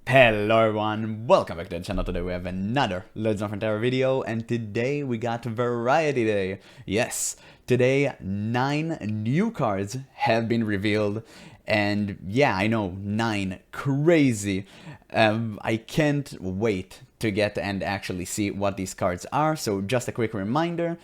Hello everyone, welcome back to the channel. Today we have another Legends of Runeterra video, and today we got Variety Day. Yes, today 9 new cards have been revealed, and yeah, I know, 9, crazy. I can't wait to get and actually see what these cards are. So just a quick reminder,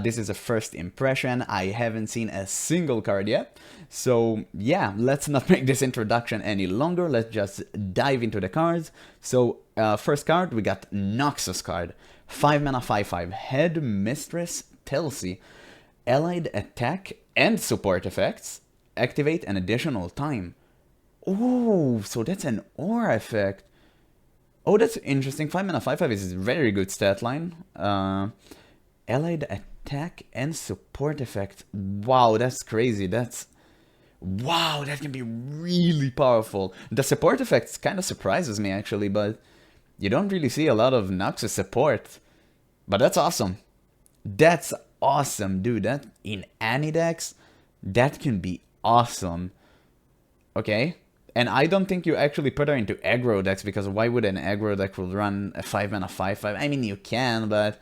this is a first impression. I haven't seen a single card yet. So yeah, let's not make this introduction any longer. Let's just dive into the cards. So first card, we got Noxus card. 5 mana 5/5, Headmistress Telsi. Allied attack and support effects activate an additional time. Oh, so that's an aura effect. Oh, that's interesting. 5 mana 5/5 is a very good stat line. Allied attack and support effect. Wow, that's crazy. Wow, that can be really powerful. The support effects kind of surprises me actually, but you don't really see a lot of Noxus support. But that's awesome. That's awesome, dude. That in any decks, that can be awesome. Okay. And I don't think you actually put her into aggro decks, because why would an aggro deck will run a 5 mana 5/5? I mean, you can, but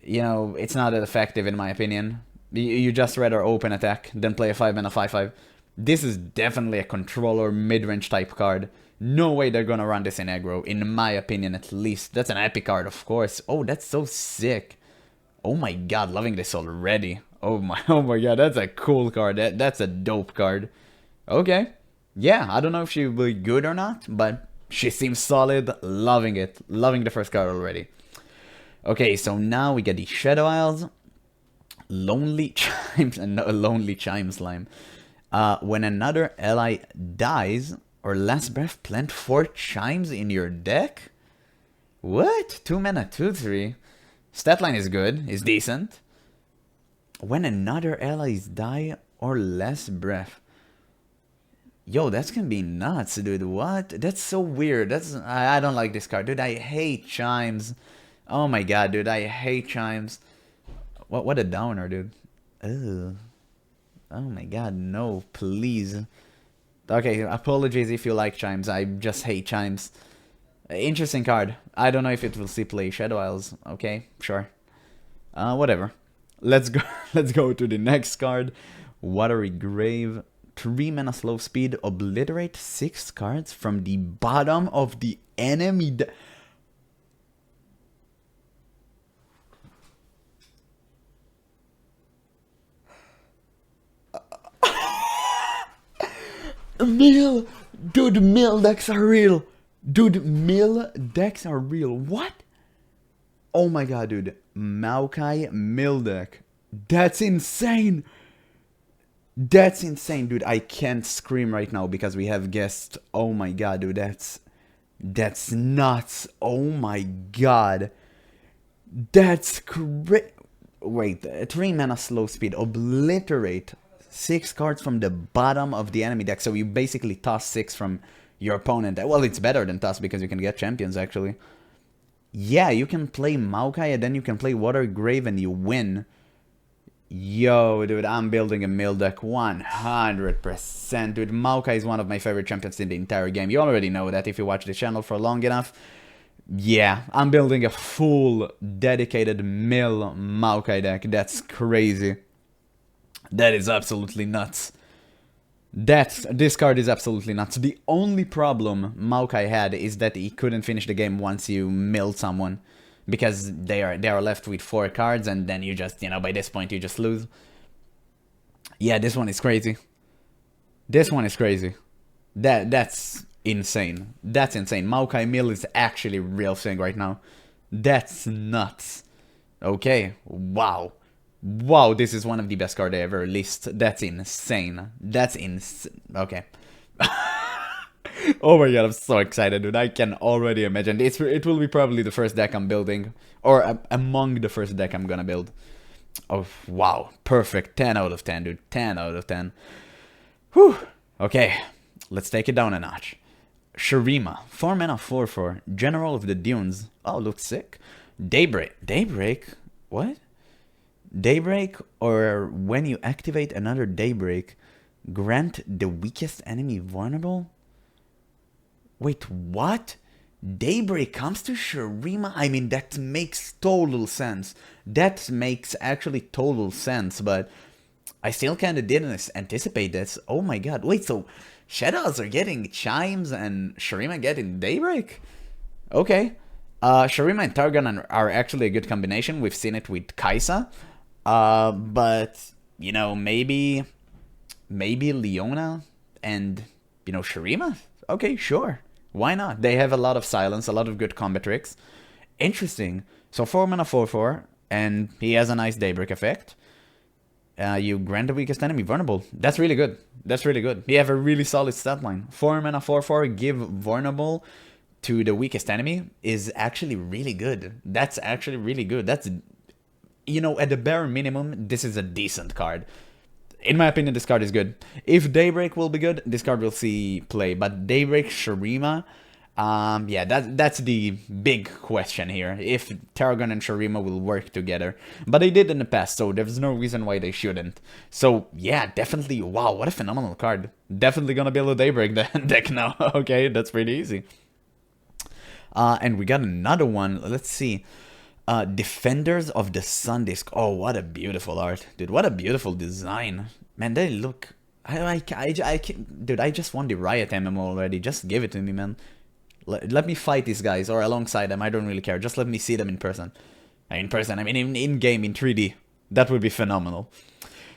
you know, it's not that effective in my opinion. You just rather open attack than play a 5 mana 5/5. This is definitely a controller mid-range type card. No way they're gonna run this in aggro, in my opinion at least. That's an epic card, of course. Oh, that's so sick. Oh my god, loving this already. Oh my god, that's a cool card. That's a dope card. Okay. Yeah, I don't know if she will be good or not, but she seems solid. Loving it. Loving the first card already. Okay, so now we get the Shadow Isles. Lonely Chimes and no, Lonely Chimeslime. When another ally dies or last breath, plant 4 chimes in your deck? What? 2 mana 2/3. Stat line is good, is decent. When another allies die or last breath. Yo, that's gonna be nuts, dude. What? That's so weird. I don't like this card, dude. I hate chimes. Oh my god, dude. I hate chimes. What a downer, dude. Ugh. Oh my god, no, please. Okay, apologies if you like chimes. I just hate chimes. Interesting card. I don't know if it will see play Shadow Isles. Okay, sure. Whatever. Let's go. Let's go to the next card. Watery Grave. 3 mana slow speed. Obliterate 6 cards from the bottom of the enemy. Mill! Dude, mill decks are real! Dude, mill decks are real. What? Oh my god, dude. Maokai mill deck. That's insane! That's insane, dude. I can't scream right now because we have guests. Oh my god, dude. That's nuts. Oh my god. That's crazy. Wait, 3 mana slow speed. Obliterate 6 cards from the bottom of the enemy deck. So you basically toss 6 from your opponent. Well, it's better than toss because you can get champions actually. Yeah, you can play Maokai and then you can play Watery Grave and you win. Yo, dude, I'm building a mill deck 100%. Dude, Maokai is one of my favorite champions in the entire game. You already know that if you watch the channel for long enough. Yeah, I'm building a full dedicated mill Maokai deck. That's crazy. That is absolutely nuts. This card is absolutely nuts. The only problem Maokai had is that he couldn't finish the game once you milled someone. Because they are left with 4 cards, and then you just, you know, by this point you just lose. Yeah, this one is crazy. This one is crazy. That's insane. That's insane. Maokai Mill is actually a real thing right now. That's nuts. Okay, wow. Wow, this is one of the best cards I ever released. That's insane. That's insane. Okay. Oh my god, I'm so excited, dude. I can already imagine. It will be probably the first deck I'm building. Or among the first deck I'm gonna build. Oh, wow. Perfect. 10 out of 10, dude. 10 out of 10. Whew. Okay, let's take it down a notch. Shurima. 4 mana 4/4. General of the Dunes. Oh, looks sick. Daybreak. Daybreak? What? Daybreak, or when you activate another Daybreak, grant the weakest enemy vulnerable? Wait, what? Daybreak comes to Shurima? I mean, that makes total sense. That makes actually total sense, but I still kinda didn't anticipate this. Oh my god. Wait, so Shadows are getting Chimes and Shurima getting Daybreak? Okay. Shurima and Targon are actually a good combination. We've seen it with Kaisa. But, you know, maybe Leona and, you know, Shurima? Okay, sure. Why not? They have a lot of silence, a lot of good combat tricks. Interesting. So 4 mana 4/4, and he has a nice Daybreak effect. You grant the weakest enemy vulnerable. That's really good. That's really good. You have a really solid stat line. 4 mana 4/4, give vulnerable to the weakest enemy is actually really good. That's actually really good. That's, you know, at the bare minimum, this is a decent card. In my opinion, this card is good. If Daybreak will be good, this card will see play. But Daybreak, Shurima, yeah, that's the big question here. If Targon and Shurima will work together. But they did in the past, so there's no reason why they shouldn't. So, yeah, definitely, wow, what a phenomenal card. Definitely gonna build a Daybreak deck now. Okay, that's pretty easy. And we got another one, let's see. Defenders of the Sun Disk. Oh, what a beautiful art, dude! What a beautiful design, man. They look. Dude, I just won the Riot MMO already. Just give it to me, man. Let me fight these guys or alongside them. I don't really care. Just let me see them in person. In person, I mean in game in 3D. That would be phenomenal.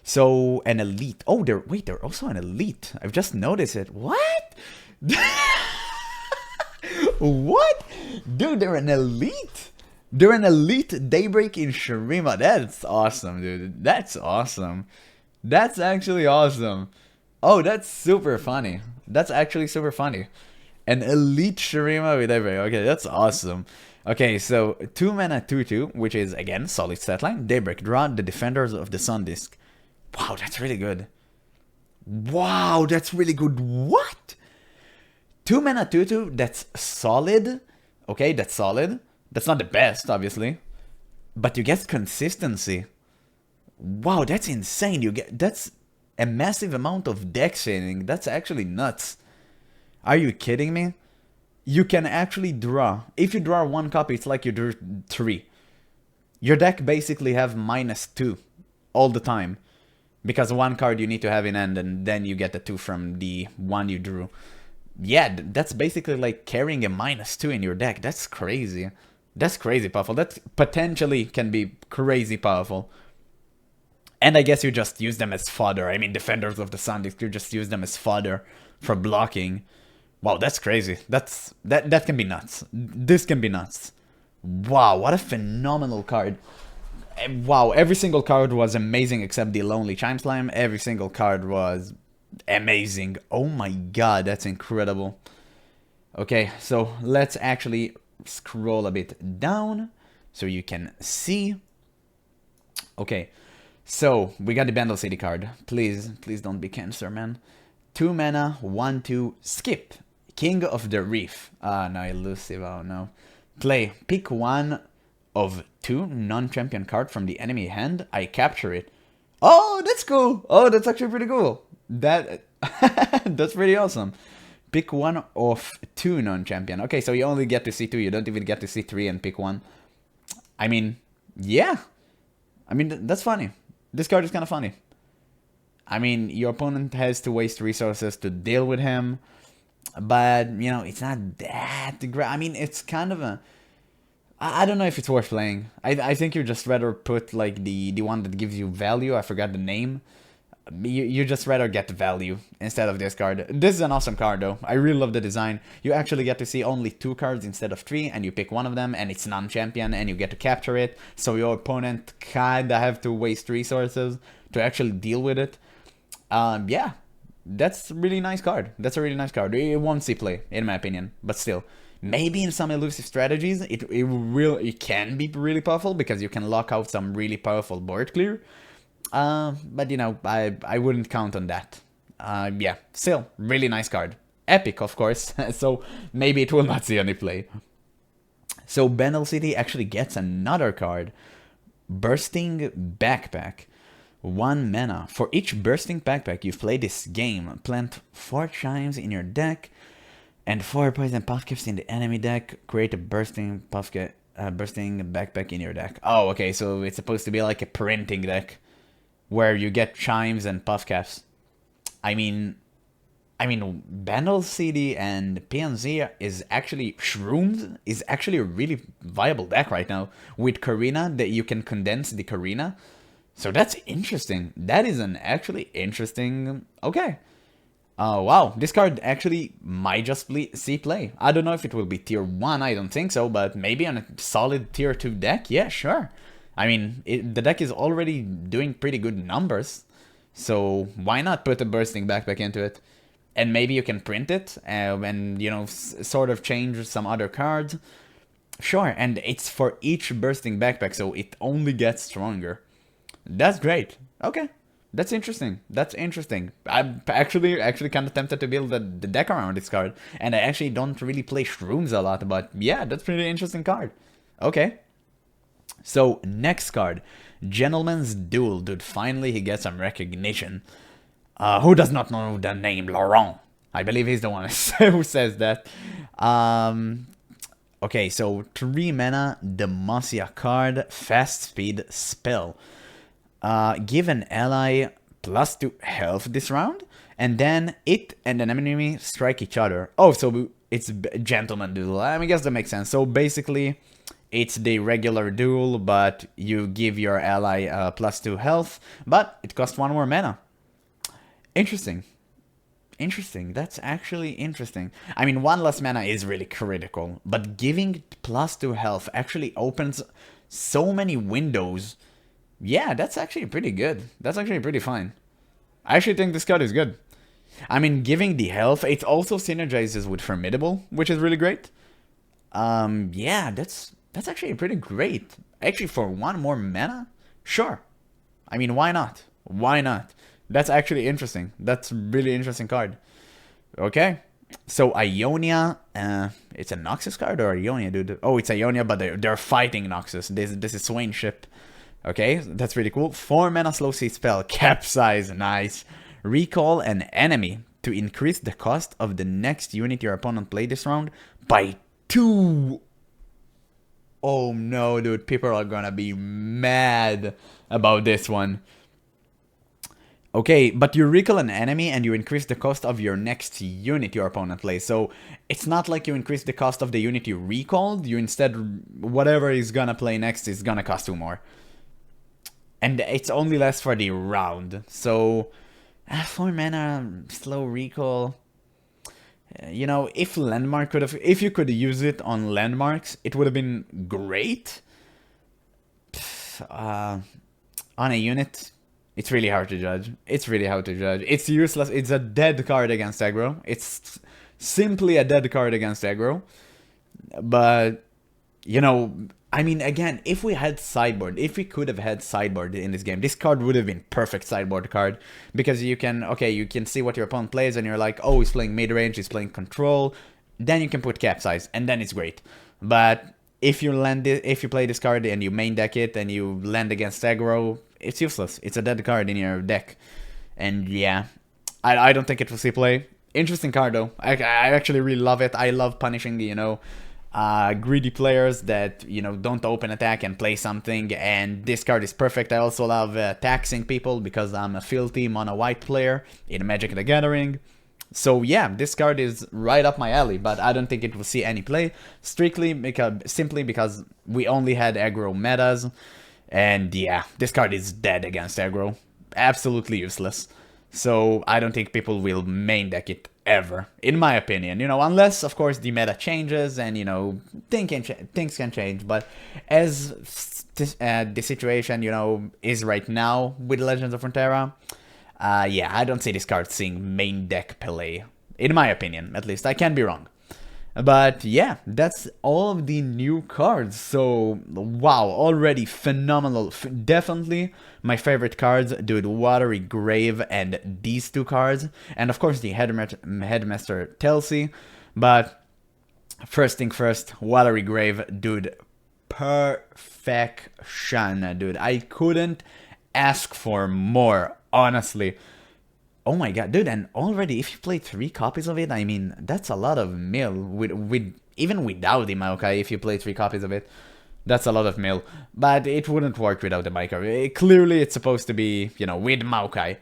So an elite. Oh, they're also an elite. I've just noticed it. What? What? Dude, they're an elite. They're an elite Daybreak in Shurima. That's awesome, dude. That's awesome. That's actually awesome. Oh, that's super funny. That's actually super funny. An elite Shurima with Daybreak. Okay, that's awesome. Okay, so 2 mana 2/2, which is, again, solid stat line. Daybreak, draw the Defenders of the Sun Disk. Wow, that's really good. Wow, that's really good. What? 2 mana 2/2, that's solid. Okay, that's solid. That's not the best, obviously, but you get consistency. Wow, that's insane. That's a massive amount of deck shading. That's actually nuts. Are you kidding me? You can actually draw. If you draw 1 copy, it's like you drew 3. Your deck basically have -2 all the time, because 1 card you need to have in hand, and then you get the 2 from the 1 you drew. Yeah, that's basically like carrying a -2 in your deck. That's crazy. That's crazy powerful. That potentially can be crazy powerful. And I guess you just use them as fodder. I mean, Defenders of the Sun Disk, you just use them as fodder for blocking. Wow, that's crazy. That can be nuts. This can be nuts. Wow, what a phenomenal card. Wow, every single card was amazing except the Lonely Chimeslime. Every single card was amazing. Oh my god, that's incredible. Okay, so let's actually scroll a bit down so you can see. Okay, so we got the Bandle City card. Please don't be Cancer, man. 2 mana, 1/2, skip. King of the Reef. No, elusive, oh no. Play, pick 1 of 2 non-champion card from the enemy hand. I capture it. Oh, that's cool. Oh, that's actually pretty cool. That's pretty awesome. Pick 1 of 2 non-champion. Okay, so you only get to see 2. You don't even get to see 3 and pick 1. I mean, yeah. I mean, that's funny. This card is kind of funny. I mean, your opponent has to waste resources to deal with him. But, you know, it's not that great. I mean, it's kind of a... I don't know if it's worth playing. I think you just rather put, like, the one that gives you value. I forgot the name. You just rather get the value instead of this card. This is an awesome card, though. I really love the design. You actually get to see only 2 cards instead of 3, and you pick 1 of them, and it's non-champion, and you get to capture it. So your opponent kinda have to waste resources to actually deal with it. Yeah, that's a really nice card. That's a really nice card. It won't see play, in my opinion, but still. Maybe in some elusive strategies, it can be really powerful, because you can lock out some really powerful board clear. But you know, I wouldn't count on that. Yeah, still, really nice card. Epic, of course, so maybe it will not see any play. So Bandle City actually gets another card. Bursting Backpack. 1 mana. For each Bursting Backpack you've played this game, plant 4 chimes in your deck. And 4 poison puffcaps in the enemy deck. Create a bursting bursting backpack in your deck. Oh, okay, so it's supposed to be like a printing deck where you get chimes and puffcaps. I mean, Bandle CD and PNZ is actually Shrooms is actually a really viable deck right now with Karina that you can condense the Karina. So that's interesting. That is an actually interesting. Okay. Wow, this card actually might just see play. I don't know if it will be tier 1, I don't think so, but maybe on a solid tier 2 deck, yeah, sure. I mean, the deck is already doing pretty good numbers, so why not put a bursting backpack into it? And maybe you can print it, and, you know, sort of change some other cards. Sure, and it's for each bursting backpack, so it only gets stronger. That's great. Okay. That's interesting. That's interesting. I'm actually kind of tempted to build the deck around this card. And I actually don't really play Shrooms a lot, but yeah, that's a pretty interesting card. Okay. So, next card. Gentleman's Duel. Dude, finally he gets some recognition. Who does not know the name Laurent? I believe he's the one who says that. Okay, so 3 mana, Demacia card, fast speed spell. Give an ally +2 health this round, and then it and an enemy strike each other. Oh, so it's Gentleman Duel. I guess that makes sense. So basically, it's the regular duel, but you give your ally +2 health, but it costs 1 more mana. Interesting. Interesting. That's actually interesting. I mean, 1 less mana is really critical, but giving +2 health actually opens so many windows. Yeah, that's actually pretty good. That's actually pretty fine. I actually think this card is good. I mean, giving the health, it also synergizes with Formidable, which is really great. Yeah, that's actually pretty great. Actually, for 1 more mana, sure. I mean, why not? Why not? That's actually interesting. That's a really interesting card. Okay. So Ionia, it's a Noxus card or Ionia, dude? Oh, it's Ionia, but they're fighting Noxus. This is Swain ship. Okay, that's really cool. 4 mana slow seed spell, Capsize, nice. Recall an enemy to increase the cost of the next unit your opponent played this round by 2. Oh no, dude, people are gonna be mad about this one. Okay, but you recall an enemy and you increase the cost of your next unit your opponent plays. So it's not like you increase the cost of the unit you recalled. You instead, whatever is gonna play next is gonna cost 2 more. And it's only lasts for the round. So, 4 mana, slow recall. You know, if Landmark could have... If you could use it on Landmarks, it would have been great. On a unit, it's really hard to judge. It's really hard to judge. It's useless. It's a dead card against aggro. It's simply a dead card against aggro. But, you know... I mean, again, if we had sideboard, if we could have had sideboard in this game, this card would have been perfect sideboard card. Because you can, okay, you can see what your opponent plays and you're like, oh, he's playing mid-range, he's playing control. Then you can put Capsize, and then it's great. But if you play this card and you main deck it and you land against aggro, it's useless. It's a dead card in your deck. And yeah, I don't think it will see play. Interesting card though. I actually really love it. I love punishing, you know, greedy players that, you know, don't open attack and play something, and this card is perfect. I also love taxing people because I'm a filthy mono white player in Magic the Gathering. So yeah, this card is right up my alley, but I don't think it will see any play, simply because we only had aggro metas, and yeah, this card is dead against aggro. Absolutely useless. So I don't think people will main deck it ever, in my opinion. You know, unless, of course, the meta changes and, you know, things can change. But as the situation, you know, is right now with Legends of Runeterra, yeah, I don't see this card seeing main deck play. In my opinion, at least. I can be wrong. But yeah, that's all of the new cards. So, wow, already phenomenal. Definitely my favorite cards, dude, Watery Grave and these 2 cards. And of course the Headmistress Telsi. But first thing first, Watery Grave, dude, perfection, dude. I couldn't ask for more, honestly. Oh my god, dude, and already if you play 3 copies of it, I mean, that's a lot of mill, with even without the Maokai, if you play 3 copies of it, that's a lot of mill. But it wouldn't work without the Maokai. Clearly it's supposed to be, you know, with Maokai.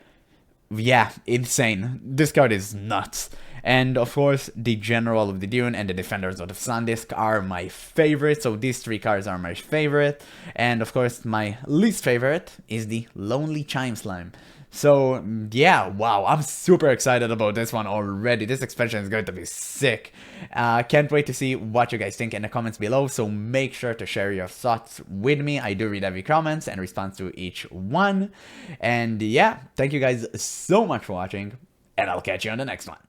Yeah, insane. This card is nuts. And of course, the General of the Dune and the Defenders of the Sun disc are my favorite. So these 3 cards are my favorite. And of course, my least favorite is the Lonely Chimeslime. So yeah, wow, I'm super excited about this one already. This expansion is going to be sick. Can't wait to see what you guys think in the comments below. So make sure to share your thoughts with me. I do read every comments and respond to each one. And yeah, thank you guys so much for watching, and I'll catch you on the next one.